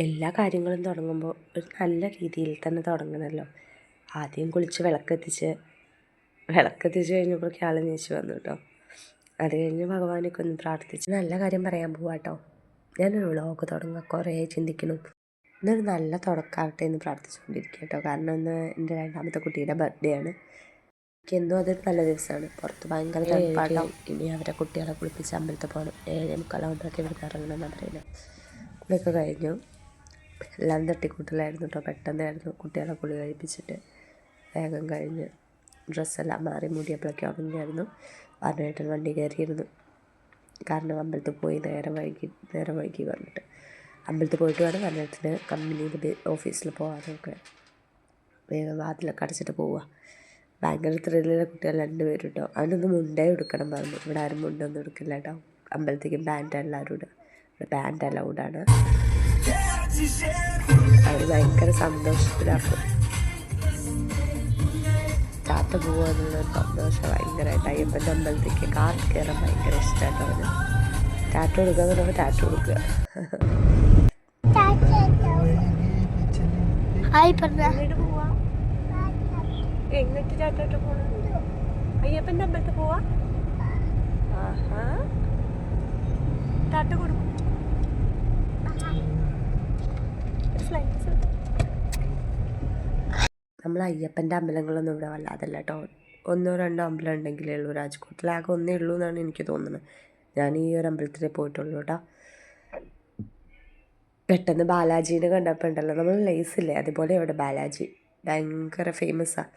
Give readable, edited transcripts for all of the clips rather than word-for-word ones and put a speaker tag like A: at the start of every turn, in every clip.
A: എല്ലാ കാര്യങ്ങളും തുടങ്ങുമ്പോൾ ഒരു നല്ല രീതിയിൽ തന്നെ തുടങ്ങണമല്ലോ. ആദ്യം കുളിച്ച് വിളക്കെത്തിച്ച് കഴിഞ്ഞപ്പോഴേക്കും ആൾ നീച്ച് വന്നു കേട്ടോ. അത് കഴിഞ്ഞ് ഭഗവാനൊക്കെ ഒന്ന് പ്രാർത്ഥിച്ച് നല്ല കാര്യം പറയാൻ പോവാ കേട്ടോ. ഞാനൊരു വ്ളോഗ് തുടങ്ങാൻ കുറേ ചിന്തിക്കണം. ഇന്നൊരു നല്ല തുടക്കാവട്ടെ എന്ന് പ്രാർത്ഥിച്ചുകൊണ്ടിരിക്കുക കേട്ടോ. കാരണം ഇന്ന് എൻ്റെ രണ്ടാമത്തെ കുട്ടിയുടെ ബർത്ത്ഡേ ആണ്. എനിക്ക് എന്തോ അതൊരു നല്ല ദിവസമാണ്. പുറത്ത് ഭയങ്കര തണുപ്പാട്ടോ. ഇനി അവരെ കുട്ടികളെ കുളിപ്പിച്ച് അമ്പലത്തിൽ പോകണം. 7:45 ഇവിടുന്ന് ഇറങ്ങണം എന്നാണ് പറയുന്നത്. കുളിയൊക്കെ കഴിഞ്ഞു. എല്ലാം തട്ടിക്കൂട്ടലായിരുന്നു കേട്ടോ. പെട്ടെന്നായിരുന്നു കുട്ടികളെ കുളി കഴിപ്പിച്ചിട്ട് വേഗം കഴിഞ്ഞ് ഡ്രസ്സെല്ലാം മാറി മുടിയപ്പോഴൊക്കെ ഉറങ്ങിയായിരുന്നു. പറഞ്ഞിട്ട് വണ്ടി കയറിയിരുന്നു. കാരണം അമ്പലത്തിൽ പോയി നേരം വൈകി വന്നിട്ട് അമ്പലത്തിൽ പോയിട്ട് വേണം പറഞ്ഞിട്ട് കമ്പനിയിൽ ഓഫീസിൽ പോകാനൊക്കെ. വേഗം വാതിലൊക്കെ അടച്ചിട്ട് പോവുക. ഭയങ്കര ത്രില്ലുള്ള കുട്ടികൾ 2 പേരും കേട്ടോ. അവനൊന്ന് മുണ്ടേ എടുക്കണം പറഞ്ഞു. ഇവിടെ ആരും മുണ്ടൊന്നും എടുക്കില്ല കേട്ടോ. അമ്പലത്തേക്കും ബാൻഡ് എല്ലാവരും ഇടുക. ഇവിടെ ബാൻഡ് അലൗഡാണ്. അവർ ഭയങ്കര സന്തോഷത്തിലാക്കും. ചാത്ത പോവുക എന്നുള്ളൊരു സന്തോഷം ഭയങ്കരമായിട്ട്. അയ്യപ്പൻ്റെ അമ്പലത്തേക്ക് കാറ്റ് കയറാൻ ഭയങ്കര ഇഷ്ടമായിട്ടോ അവന്. ടാറ്റു കൊടുക്കുക എന്ന് പറയുമ്പോൾ ടാറ്റു കൊടുക്കുക. എങ്ങോട്ട് ടാറ്റോട്ട് പോകണം? അയ്യപ്പൻ്റെ അമ്പലത്തിൽ പോവാ. ആഹാ, ടാറ്റ കൊടുക്കും. നമ്മൾ അയ്യപ്പൻ്റെ അമ്പലങ്ങളൊന്നും ഇവിടെ വല്ലാതല്ല കേട്ടോ. 1-2 അമ്പലം ഉണ്ടെങ്കിലേ ഉള്ളൂ. രാജ്കോട്ടിലാകെ 1 ഉള്ളൂ എന്നാണ് എനിക്ക് തോന്നുന്നത്. ഞാൻ ഈ ഒരു അമ്പലത്തിലേ പോയിട്ടുള്ളൂ കേട്ടോ. പെട്ടെന്ന് ബാലാജീനെ കണ്ടപ്പോൾ ഉണ്ടല്ലോ, നമ്മൾ ലേസില്ലേ അതുപോലെ ഇവിടെ ബാലാജി ഭയങ്കര ഫേമസാണ്.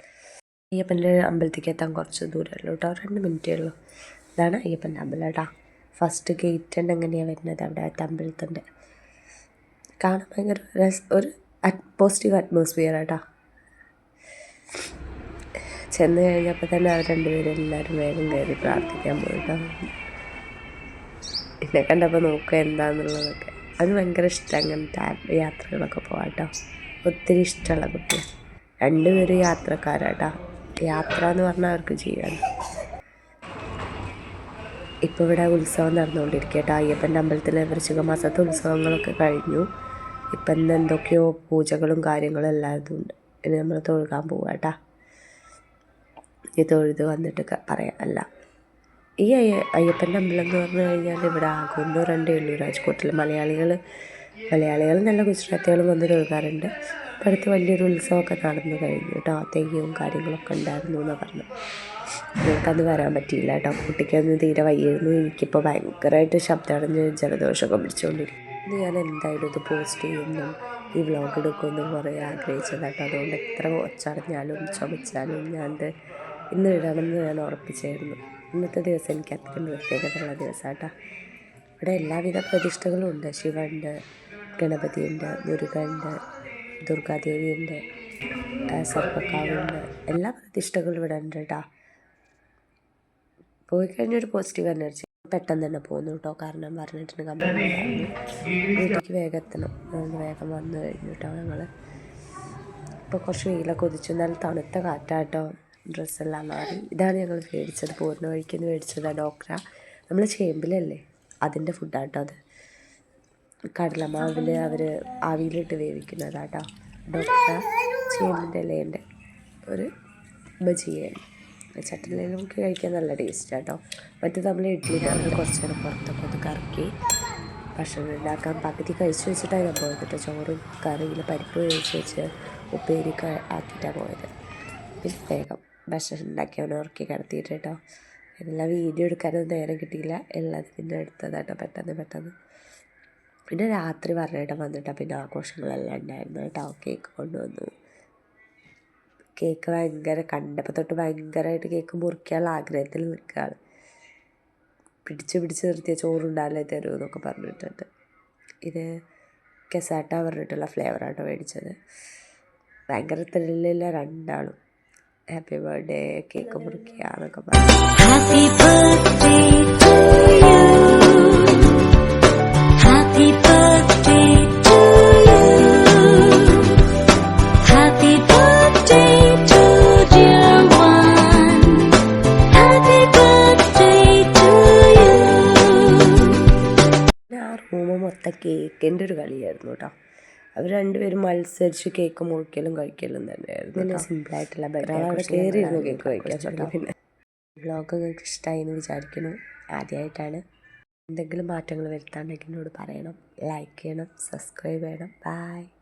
A: അയ്യപ്പൻ്റെ അമ്പലത്തേക്ക് എത്താൻ കുറച്ച് ദൂരമുള്ളൂ കേട്ടോ. 2 മിനിറ്റേ ഉള്ളൂ. ഇതാണ് അയ്യപ്പൻ്റെ അമ്പലം കേട്ടോ. ഫസ്റ്റ് ഗേറ്റ് തന്നെ എങ്ങനെയാണ് വരുന്നത് അവിടെ അമ്പലത്തിൻ്റെ. കാണാൻ ഭയങ്കര ഒരു പോസിറ്റീവ് അറ്റ്മോസ്ഫിയർ കേട്ടോ. ചെന്ന് കഴിഞ്ഞപ്പോൾ തന്നെ അവർ 2 പേരും എല്ലാവരും വേഗം കയറി പ്രാർത്ഥിക്കാൻ പോയിട്ടോ. എന്നെ കണ്ടപ്പോൾ നോക്കുക എന്താണെന്നുള്ളതൊക്കെ. അത് ഭയങ്കര ഇഷ്ടം അങ്ങനത്തെ യാത്രകളൊക്കെ പോകാം കേട്ടോ. ഒത്തിരി ഇഷ്ടമുള്ള കുട്ടിയാണ്. 2 പേരും യാത്രക്കാരാട്ടോ. യാത്ര എന്ന് പറഞ്ഞാൽ അവർക്ക് ചെയ്യാൻ. ഇപ്പോൾ ഇവിടെ ഉത്സവം നടന്നുകൊണ്ടിരിക്കുക കേട്ടോ. അയ്യപ്പൻ്റെ അമ്പലത്തിലെ വൃശ്ചിക മാസത്തെ ഉത്സവങ്ങളൊക്കെ കഴിഞ്ഞു. ഇപ്പം ഇന്ന് എന്തൊക്കെയോ പൂജകളും കാര്യങ്ങളും എല്ലാതും ഉണ്ട്. ഇനി നമ്മൾ തൊഴുകാൻ പോവുക കേട്ടോ. ഈ തൊഴുത് വന്നിട്ട് പറയാം. അല്ല, ഈ അയ്യപ്പൻ്റെ അമ്പലം എന്ന് പറഞ്ഞു കഴിഞ്ഞാൽ ഇവിടെ ആകെ 1-2 ഉള്ളൂ രാജ്കോട്ടിൽ. മലയാളികൾ നല്ല ഗുജറാത്തികളും വന്ന് തൊഴുകാറുണ്ട്. ഇപ്പം അടുത്ത് വലിയൊരു ഉത്സവമൊക്കെ നടന്നു കഴിഞ്ഞു കേട്ടോ. തെയ്യവും കാര്യങ്ങളൊക്കെ ഉണ്ടായിരുന്നു എന്നാണ് പറഞ്ഞത്. നിങ്ങൾക്കന്ന് വരാൻ പറ്റിയില്ല കേട്ടോ. കുട്ടിക്കന്ന് തീരെ വയ്യായിരുന്നു. എനിക്കിപ്പോൾ ഭയങ്കരമായിട്ട് ശബ്ദമടഞ്ഞ് ജലദോഷമൊക്കെ പിടിച്ചുകൊണ്ടിരിക്കും. ഇന്ന് ഞാൻ എന്തായാലും ഇത് പോസ്റ്റ് ചെയ്യുന്നു, ഈ വ്ളോഗ് എടുക്കുമെന്ന് കുറേ ആഗ്രഹിച്ചതാട്ടോ. അതുകൊണ്ട് എത്ര ഒച്ചടഞ്ഞാലും ചുമച്ചാലും ഞാനത് ഇന്ന് ഇടണമെന്ന് ഞാൻ ഉറപ്പിച്ചായിരുന്നു. ഇന്നത്തെ ദിവസം എനിക്ക് അത്രയും പ്രത്യേകതയുള്ള ദിവസമാട്ടോ. ഇവിടെ എല്ലാവിധ പ്രതിഷ്ഠകളും ഉണ്ട്. ശിവനുണ്ട്, ഗണപതിയുണ്ട്, മുരുകനുണ്ട്, ദുർഗാദേവിയുണ്ട്, സർപ്പക്കാവുണ്ട്. എല്ലാ പ്രതിഷ്ഠകളും ഇവിടെ ഉണ്ട് കേട്ടോ. പോയി കഴിഞ്ഞൊരു പോസിറ്റീവ് എനർജി. പെട്ടെന്ന് തന്നെ പോകുന്നു കേട്ടോ. കാരണം പറഞ്ഞിട്ടുണ്ട് കമ്പനി വീട്ടിലേക്ക് വേഗം എത്തണം. അതുകൊണ്ട് വേഗം വന്നു കഴിഞ്ഞു കേട്ടോ. ഞങ്ങൾ ഇപ്പോൾ കുറച്ച് വെയിലൊക്കെ കൊതിച്ചു. നല്ല തണുത്ത കാറ്റാട്ടോ. ഡ്രസ്സെല്ലാം മാറി. ഇതാണ് ഞങ്ങൾ മേടിച്ചത്. പോരുന്ന വഴിക്കൊന്ന് മേടിച്ചതാണ് ഡോക്ടറ. നമ്മൾ ചേമ്പിലല്ലേ അതിൻ്റെ ഫുഡാട്ടോ. അത് കടലമാവിൽ അവർ ആവിയിലിട്ട് വേവിക്കുന്നതാട്ടോ. ഡോക്ടറ ചേമ്പിൻ്റെ ഇലേൻ്റെ ഒരു ബജിയാണ്. ചട്ടിനിയിൽ നമുക്ക് കഴിക്കാൻ നല്ല ടേസ്റ്റാട്ടോ. മറ്റേ നമ്മൾ ഇഡ്ഡലി നമ്മൾ കുറച്ച് നേരം പുറത്തൊക്കെ ഒന്ന് കറക്കി ഭക്ഷണം ഉണ്ടാക്കാൻ പകുതി കഴിച്ച് വെച്ചിട്ടാണ് ഞാൻ പോയത് കേട്ടോ. ചോറും കറിയിൽ പരിപ്പ് കഴിച്ച് വെച്ച് ഉപ്പേരിയൊക്കെ ആക്കിയിട്ടാണ് പോയത്. പിന്നെ വേഗം ഭക്ഷണം ഉണ്ടാക്കി അവനെ ഉറക്കി കിടത്തിയിട്ട് കേട്ടോ. എല്ലാം വീഡിയോ എടുക്കാനൊന്നും നേരം കിട്ടിയില്ല. എല്ലാം പിന്നെ എടുത്തതാട്ടോ പെട്ടെന്ന്. പിന്നെ രാത്രി പറഞ്ഞിട്ട് വന്നിട്ടാണ് പിന്നെ ആഘോഷങ്ങളെല്ലാം ഉണ്ടായിരുന്നു കേട്ടോ. കേക്ക് കൊണ്ടുവന്നു. കേക്ക് ഭയങ്കര കണ്ടപ്പോൾ തൊട്ട് ഭയങ്കരമായിട്ട് കേക്ക് മുറിക്കാനുള്ള ആഗ്രഹത്തിൽ നിൽക്കുകയാണ്. പിടിച്ച് നിർത്തിയ ചോറുണ്ടാവില്ലേ തരൂ എന്നൊക്കെ പറഞ്ഞിട്ടുണ്ട്. ഇത് കെസാട്ട പറഞ്ഞിട്ടുള്ള ഫ്ലേവറാട്ടോ മേടിച്ചത്. ഭയങ്കര ത്രില്ലില്ല 2 ആളും. ഹാപ്പി ബർത്ത്ഡേ കേക്ക് മുറിക്കുക എന്നൊക്കെ റൂമ് മൊത്തം കേക്കിൻ്റെ ഒരു കളിയായിരുന്നു കേട്ടോ. അവർ രണ്ടുപേരും മത്സരിച്ച് കേക്ക് മുറിക്കലും കഴിക്കലും തന്നെയായിരുന്നു. പിന്നെ സിമ്പിളായിട്ടുള്ള അവിടെ കയറിയിരുന്നു കേക്ക് കഴിക്കാൻ തുടങ്ങി. പിന്നെ വ്ളോഗ് നിങ്ങൾക്ക് ഇഷ്ടമായി എന്ന് വിചാരിക്കുന്നു. ആദ്യമായിട്ടാണ്. എന്തെങ്കിലും മാറ്റങ്ങൾ വരുത്താണ്ടെങ്കിൽ എന്നോട് പറയണം. ലൈക്ക് ചെയ്യണം, സബ്സ്ക്രൈബ് ചെയ്യണം. ബൈ.